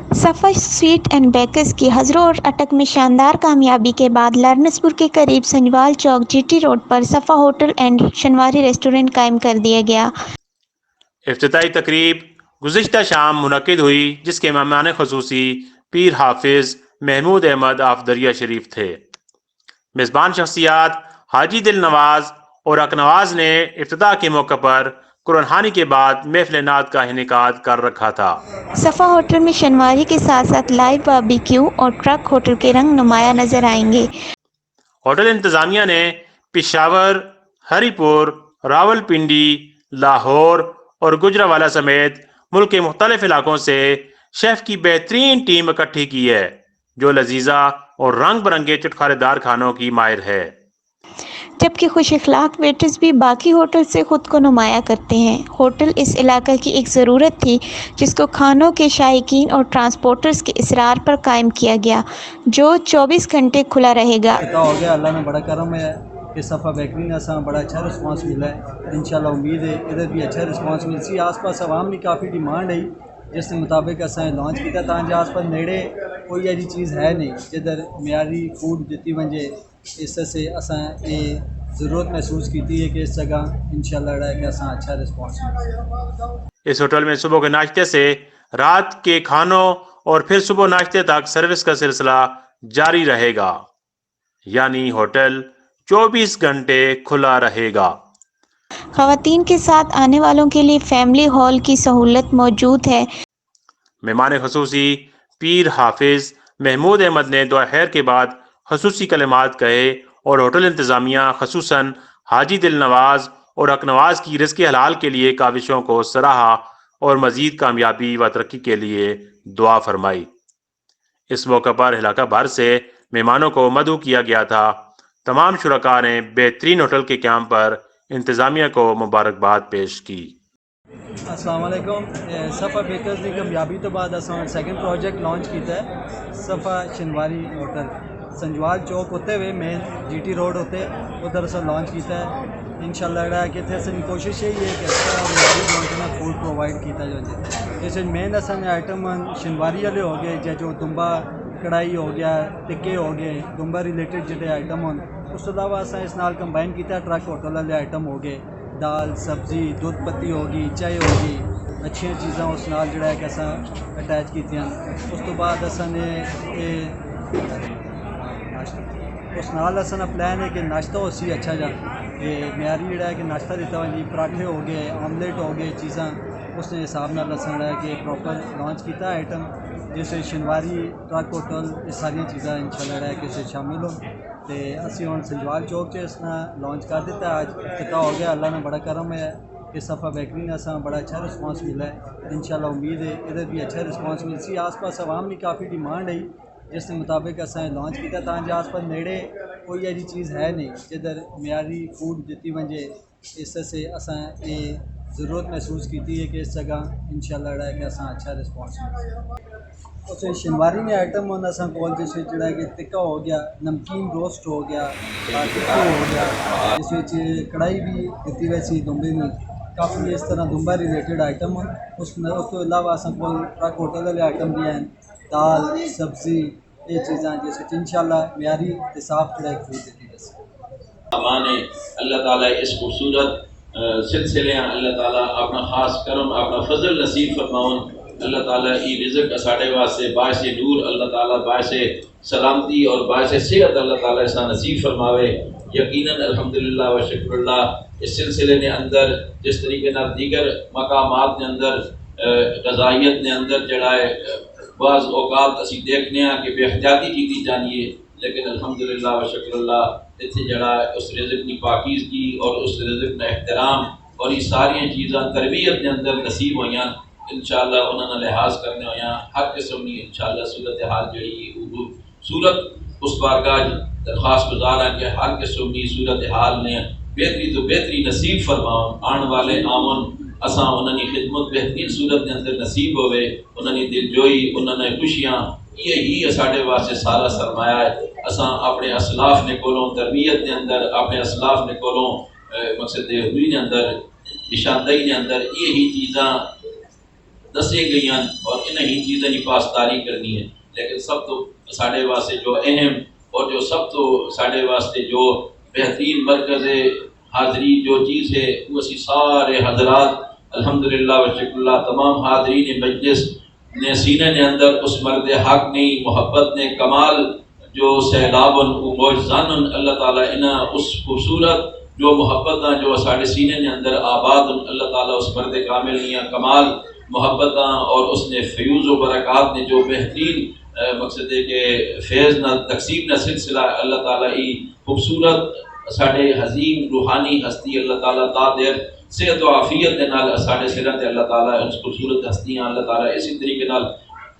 सफ़ा sweet and bakers की हज़रों और अटक में शानदार कामयाबी के बाद लारनसपुर के करीब संजवाल चौक जीटी रोड पर सफ़ा होटल एंड शनवारी रेस्टोरेंट कायम कर दिया गया। इफ्तिताई तकरीब गुज़िश्ता शाम मुनक्किद हुई, जिसके मेहमान खसूसी पीर हाफिज़ महमूद अहमद आफ दरिया शरीफ थे। मेज़बान शख्सियात हाजी दिल नवाज और अकनवाज ने इफ्तिताह के मौके पर कुरानखानी के बाद महफिल नात का इनेकाद कर रखा था। सफ़ा होटल में शनवारी के साथ साथ लाइव बारबेक्यू और ट्रक होटल के रंग नुमाया नजर आएंगे। होटल इंतज़ामिया ने पिशावर, हरीपुर, रावलपिंडी, लाहौर और गुजरावाला समेत मुल्क के मुख्तलिफ इलाकों से शेफ़ की बेहतरीन टीम इकट्ठी की है, जो लजीजा और रंग बिरंगे चटखारेदार खानों की माहिर है। जबकि खुश अखलाक वेटर्स भी बाकी होटल से ख़ुद को नुमाया करते हैं। होटल इस इलाके की एक ज़रूरत थी, जिसको खानों के शायकीन और ट्रांसपोर्टर्स के इसरार पर कायम किया गया, जो 24 घंटे खुला रहेगा। हो गया, अल्लाह ने बड़ा करम है कि सफ़ा बेकरी ने असा बड़ा अच्छा रिस्पांस मिला है। इंशाल्लाह उम्मीद है इधर भी अच्छा रिस्पांस मिल सी। आस पास आवाम की काफ़ी डिमांड है, जिस मुताबिक असा लॉन्च किया ताकि आस पास नेड़े कोई ऐसी चीज़ है नहीं जिधर म्यारी फूड दिती वजे। इस से असा ये ज़रूरत महसूस की है कि इस जगह इंशाल्लाह कि असा अच्छा रिस्पांस मिले। इस होटल में सुबह के नाश्ते से रात के खानों और फिर सुबह नाश्ते तक सर्विस का सिलसिला जारी रहेगा, यानी होटल 24 घंटे खुला रहेगा। ख़वातीन के साथ आने वालों के लिए फैमिली हॉल की सहूलत मौजूद है। मेहमान खसूसी पीर हाफिज़ महमूद अहमद ने दुआ खैर के बाद खसूसी कलिमात कहे और होटल इंतज़ामिया खसूसन हाजी दिल नवाज और अकनवाज की रिज़्क़ हलाल के लिए काविशों को सराहा और मज़ीद कामयाबी व तरक्की के लिए दुआ फरमाई। इस मौके पर इलाका भर से मेहमानों को मदऊ किया गया था। तमाम शुरका ने बेहतरीन होटल के क़याम पर इंतज़ामिया को मुबारकबाद पेश की। अस्सलाम वालेकुम। सफ़ा बेकर्स की कामयाबी तो बाद असा सैकेंड प्रोजेक्ट लॉन्च किया है, सफ़ा शनवारी होटल संजवाल चौक होते हुए मेन जीटी रोड होते उधर असा लॉन्च किया है। इंशाल्लाह है कि इतने कोशिश यही है कि अच्छा और फूड प्रोवाइड किया जाए। जैसे मेन असा आइटम शनवारी वाले हो गए, जो दुम्बा कढ़ाई हो गया, टिक्के हो गए, दुम्बा रिलेटेड जो आइटम हो। उस तो अलावा असा इस नाल कंबाइन किया ट्रक होटल वाले आइटम हो गए, दाल सब्जी दूध पत्ती होगी, चाय होगी, अच्छी चीज़ा उस नाल जोड़ा है कि असा अटैच कीतियां। उस तो बाद असा ने उस नाल असा प्लान है कि नाश्ता हो सी अच्छा जा कि म्यारी जोड़ा है कि नाश्ता दिता हुआ जी, पराठे हो गए, आमलेट हो गए, चीज़ा उस हिसाब नाल असा है कि प्रॉपर लॉन्च किया आइटम, जैसे शनवारी ट्रक होटल ये सारिया चीज़ा इंशाल्लाह है कि शामिल हो। तो असी हम संजवाल चौक से इसना लॉन्च कर दिता। आज इफ्तिताह हो गया, अल्लाह ने बड़ा करम है कि सफ़ा बेकरी ने असा बड़ा अच्छा रिस्पांस मिला है। इंशाल्लाह उम्मीद है इधर भी अच्छा रिस्पांस मिल सी। आस पास आवाम की काफ़ी डिमांड है, जिस मुताबिक असा लॉन्च किया ताकि आस पास नेड़े कोई ऐसी चीज़ है नहीं जिधर म्यारी फूड दिती वजे। इस से असा ये ज़रूरत महसूस की है कि इस जगह इंशाल्लाह है कि असा अच्छा रिस्पांस मिले। उस शनवारी में आइटम होना सा कॉल जैसे जोड़ा कि टिक्का हो गया, नमकीन रोस्ट हो गया, टिक्का हो गया, इस कढ़ाई भी दी वैसी दुम्बे में काफ़ी इस तरह दुम्बा रिलेटेड आइटम हो। उस तो अलावा असा कोल ट्रक होटल वाले आइटम भी हैं, दाल सब्जी ये चीज़ा जैसे इंशाल्लाह म्यारी ते साफ जोड़ा फूड देती है। माने अल्लाह ताला इस खूबसूरत सिलसिले अल्लाह ताला अपना खास करम अपना फजल नसीब फरमाउन। अल्लाह ताला ई रिज़्क़ साढ़े वास्ते बायस नूर अल्लाह ताला बायस सलामती और बायस सेहत अल्लाह ताला ऐसा नसीब फरमावे। यकीनन अल्हम्दुलिल्लाह व शुक्रुल्लाह इस सिलसिले ने अंदर जिस तरीके ना दीगर मकामात ने अंदर गज़ाइयत ने अंदर जड़ा है बाज़ औक़ात असी देखने कि बेहतियाती की जानी है, लेकिन अल्हम्दुलिल्लाह व शुक्रुल्लाह इतने जड़ा उस रिज़्क़ की पाकीज़गी और उस रिज़्क़ का एहतराम और ये सारिया चीज़ा तरबियत के अंदर नसीब हुई। इंशाल्लाह उन्होंने लिहाज करने होया हर किस्म की इंशाल्लाह सूरत हाल जी सूरत उस बारगाह दरखास्त गुजार है कि हर किस्म की सूरत हाल ने बेहतरी तो बेहतरी नसीब फरमाओ। आने वाले आमन असा उन्होंने खिदमत बेहतरीन सूरत के अंदर नसीब होवे, उन्होंने दिलजोई उन्होंने खुशियाँ ये साढ़े वास्ते सारा सरमाया है। असा अपने असलाफ ने कोलों तरबियत के अंदर अपने असलाफ ने कोलों मकसद हुई ने अंदर निशानदही ने अंदर यही चीज़ा دسے گئی ہیں اور انہیں ہی چیزیں کی پاسداری کرنی ہے. لیکن سب تو ساڑھے واسطے جو اہم اور جو سب تو ساڑھے واسطے جو بہترین مرکز حاضری جو چیز ہے وہ اسی سارے حضرات الحمدللہ و شکر اللہ تمام حاضرین مجلس نے سینے نے اندر اس مرد حق نے محبت نے کمال جو سیلابن و موجزان اللہ تعالیٰ انہاں اس خوبصورت جو محبتاں جو ساڑھے سینے نے اندر آباد اللہ تعالیٰ اس مرد کامل نے کمال محبتاں اور اس نے فیوز و برکات نے جو بہترین مقصد ہے کہ فیض نہ تقسیم نہ سلسلہ اللہ تعالیٰ ای خوبصورت ساڑھے حظیم روحانی ہستی اللہ تعالیٰ تا دیر صحت و عافیت دے نال ساڑھے سرت اللہ تعالیٰ اس خوبصورت ہستیاں اللہ تعالیٰ اسی طریقے نال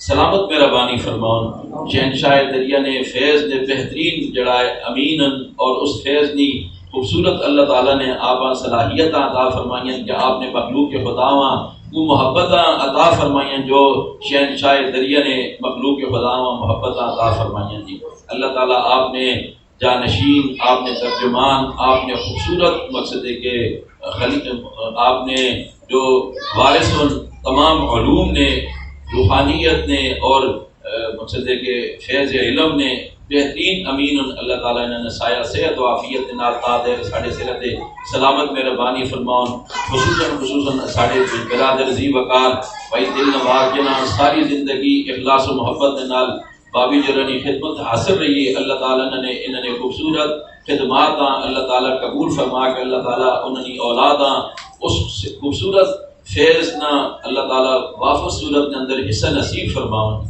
سلامت مہربانی فرماؤں. شہنشاہ دریا نے فیض نے بہترین جڑا ہے امین اور اس فیض نے خوبصورت اللہ تعالیٰ نے آپ صلاحیت عطا فرمائیں کہ آپ نے مخلوق کے خداواں وہ محبتاں عطا فرمائیں جو شہنشاہ دریا نے مخلوق کے خداواں محبتاں عطا فرمائیں جی. اللہ تعالیٰ آپ نے جانشین آپ نے ترجمان آپ نے خوبصورت مقصد ہے کہ آپ نے جو وارث تمام علوم نے روحانیت نے اور مقصد ہے کہ فیض علم نے بہترین امین اللہ تعالیٰ نے سایہ صحت و عافیت نال قادر ساڑھے صحت سلامت مہربانی فرماؤں. خصوصاً ساڑھے برادر زی وقار بھائی دل نواز جنا ساری زندگی اخلاص و محبت نال بابی جرانی خدمت حاصل رہی ہے. اللہ تعالیٰ نے انہوں نے خوبصورت خدمات اللہ تعالیٰ قبول فرما کے اللہ تعالیٰ انہوں نے اولاداں اس خوبصورت فیض نہ اللہ تعالیٰ واپس صورت کے اندر حصہ نصیب فرماؤں.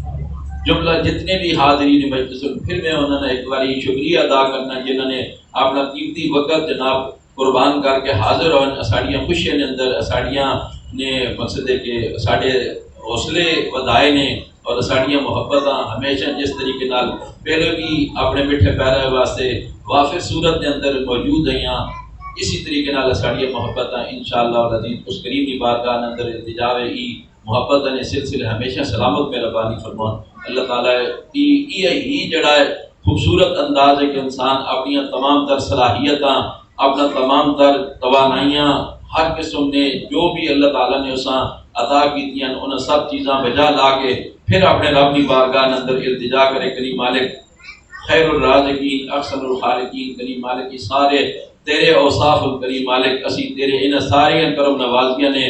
جملہ جتنے بھی حاضرین مجلس پھر میں انہوں نے ایک باری شکریہ ادا کرنا جنہوں نے اپنا قیمتی وقت جناب قربان کر کے حاضر ہو اساڑیاں خوشیاں نے اندر اساڑیاں نے مقصد ہے کہ ساڑھے حوصلے ودائے نے اور اساڑیاں محبتاں ہمیشہ جس طریقے نال پہلے بھی اپنے میٹھے پیرے واسطے واپس صورت کے اندر موجود ہیں اسی طریقے نال اساڑیاں محبتاں انشاءاللہ العزیز اس کریمی بارگاہ اندر التجا ای محبت نے سلسلے ہمیشہ سلامت مہربانی فرمان. اللہ تعالیٰ ہی جڑا ہے خوبصورت انداز ہے کہ انسان اپنی تمام تر صلاحیتاں اپنا تمام تر توانائیاں ہر قسم نے جو بھی اللہ تعالیٰ نے اساں عطا کیتیاں انہیں سب چیزاں بجا لا کے پھر اپنے رب کی بارگاہ اندر التجا کرے کریم مالک خیر الرازقین احسن الخالقین کریم مالک کی سارے تیرے اوصاف الکریم مالک اسی تیرے ان سارے کرم نوازیاں نے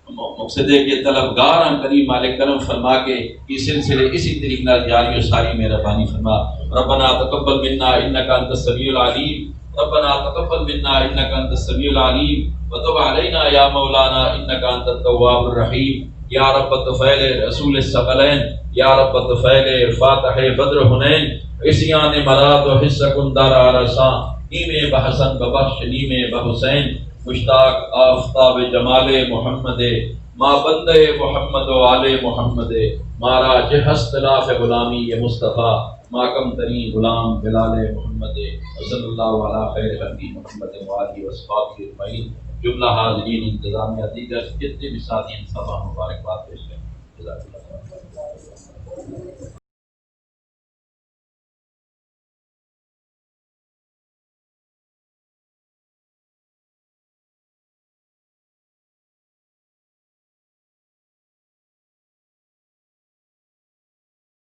مقصد ہے کہ طلبگار ہیں کریم مالک کرم فرما کے یہ سلسلے اسی طریقے جاری و ساری مہربانی فرما. ربنا تقبل منا انک انت السمیع العلیم ربنا تقبل منا انک انت السمیع العلیم وتب علینا یا مولانا انک انت التواب الرحیم. یا رب الطفیل رسول الثقلین یا رب الطفیل فاتح بدر حنین عصیان مراد و حصہ کن دار عرصاں نیم بحسن ببخش نیم بحسین مشتاق آفتاب جمال محمد ما بندے محمد و آل محمد مارا جہست لاف غلامی مصطفیٰ ما کم ترین غلام بلال محمد صلی اللہ علیہ خیر خلقی محمد و آلہ وصحبہ اجمعین. جملہ حاضرین انتظامیہ دیگر جتنے بھی ساتھی ان سبا مبارکباد پیش کریں.